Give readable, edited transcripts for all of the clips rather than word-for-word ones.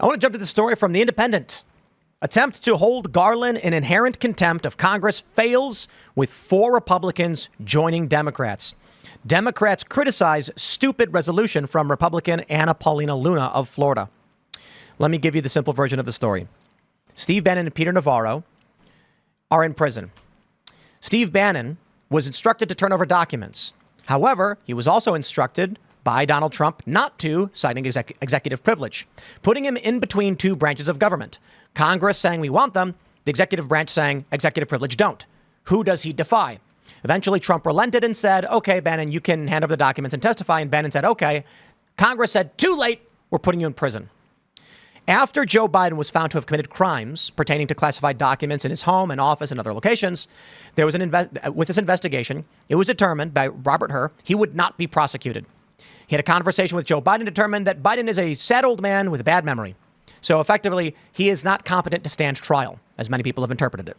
I want to jump to the story from The Independent. Attempt to hold Garland in inherent contempt of Congress fails with 4 Republicans joining Democrats. Democrats criticize stupid resolution from Republican Anna Paulina Luna of Florida. Let me give you the simple version of the story. Steve Bannon and Peter Navarro are in prison. Steve Bannon was instructed to turn over documents. However, he was also instructed by Donald Trump not to, citing executive privilege, putting him in between 2 branches of government. Congress saying we want them, the executive branch saying executive privilege don't. Who does he defy? Eventually, Trump relented and said, OK, Bannon, you can hand over the documents and testify. And Bannon said, OK. Congress said, too late. We're putting you in prison. After Joe Biden was found to have committed crimes pertaining to classified documents in his home and office and other locations, there was with this investigation, it was determined by Robert Hur he would not be prosecuted. He had a conversation with Joe Biden, determined that Biden is a sad old man with a bad memory. So effectively, he is not competent to stand trial, as many people have interpreted it.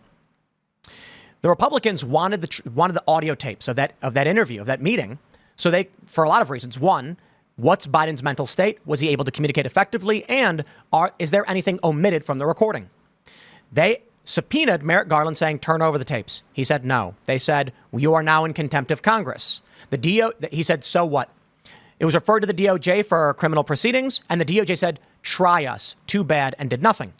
The Republicans wanted the audio tapes of that interview, of that meeting. So they, for a lot of reasons, one, what's Biden's mental state? Was he able to communicate effectively? And is there anything omitted from the recording? They subpoenaed Merrick Garland saying, turn over the tapes. He said no. They said, you are now in contempt of Congress. He said, so what? It was referred to the DOJ for criminal proceedings, and the DOJ said, try us. Too bad, and did nothing.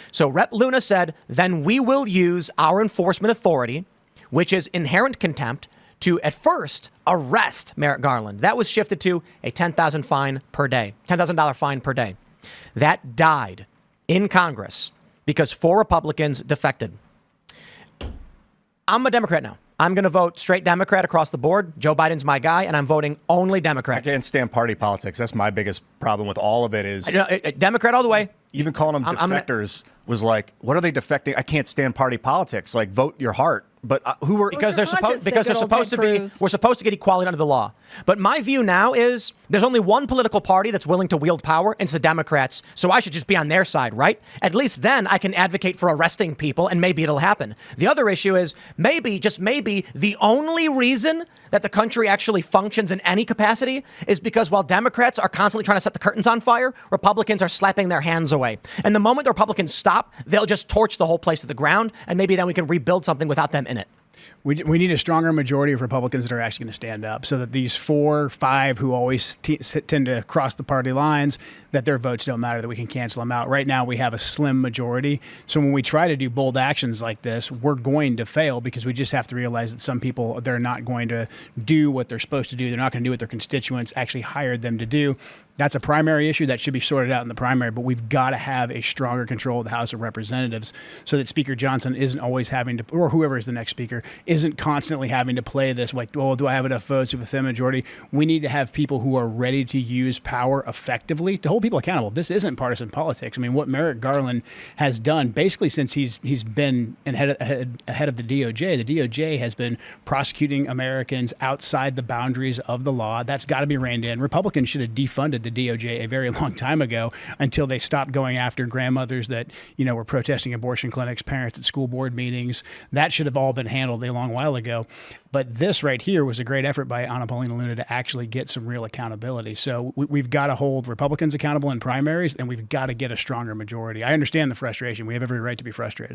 So Rep. Luna said, then we will use our enforcement authority, which is inherent contempt, to at first arrest Merrick Garland. That was shifted to a $10,000 fine per day, $10,000 fine per day. That died in Congress because 4 Republicans defected. I'm a Democrat now. I'm going to vote straight Democrat across the board. Joe Biden's my guy, and I'm voting only Democrat. I can't stand party politics. That's my biggest problem with all of it is... Democrat all the way. Even calling them defectors was like, what are they defecting? I can't stand party politics. Like, vote your heart. But who were... Because they're supposed to be... We're supposed to get equality under the law. But my view now is there's only one political party that's willing to wield power, and it's the Democrats. So I should just be on their side, right? At least then I can advocate for arresting people, and maybe it'll happen. The other issue is maybe, just maybe, the only reason that the country actually functions in any capacity is because while Democrats are constantly trying to set the curtains on fire, Republicans are slapping their hands away. And the moment the Republicans stop, they'll just torch the whole place to the ground, and maybe then we can rebuild something without them in it. We need a stronger majority of Republicans that are actually going to stand up so that these 4, 5 who always tend to cross the party lines, that their votes don't matter, that we can cancel them out. Right now, we have a slim majority. So when we try to do bold actions like this, we're going to fail because we just have to realize that some people, they're not going to do what they're supposed to do. They're not going to do what their constituents actually hired them to do. That's a primary issue that should be sorted out in the primary, but we've got to have a stronger control of the House of Representatives so that Speaker Johnson isn't always having to, or whoever is the next speaker, isn't constantly having to play this like, oh, do I have enough votes with a thin majority? We need to have people who are ready to use power effectively to hold people accountable. This isn't partisan politics. I mean, what Merrick Garland has done basically since he's been ahead of the DOJ has been prosecuting Americans outside the boundaries of the law. That's got to be reined in. Republicans should have defunded the DOJ a very long time ago until they stopped going after grandmothers that, were protesting abortion clinics, parents at school board meetings. That should have all been handled a long while ago. But this right here was a great effort by Anna Paulina Luna to actually get some real accountability. So we've got to hold Republicans accountable in primaries, and we've got to get a stronger majority. I understand the frustration. We have every right to be frustrated.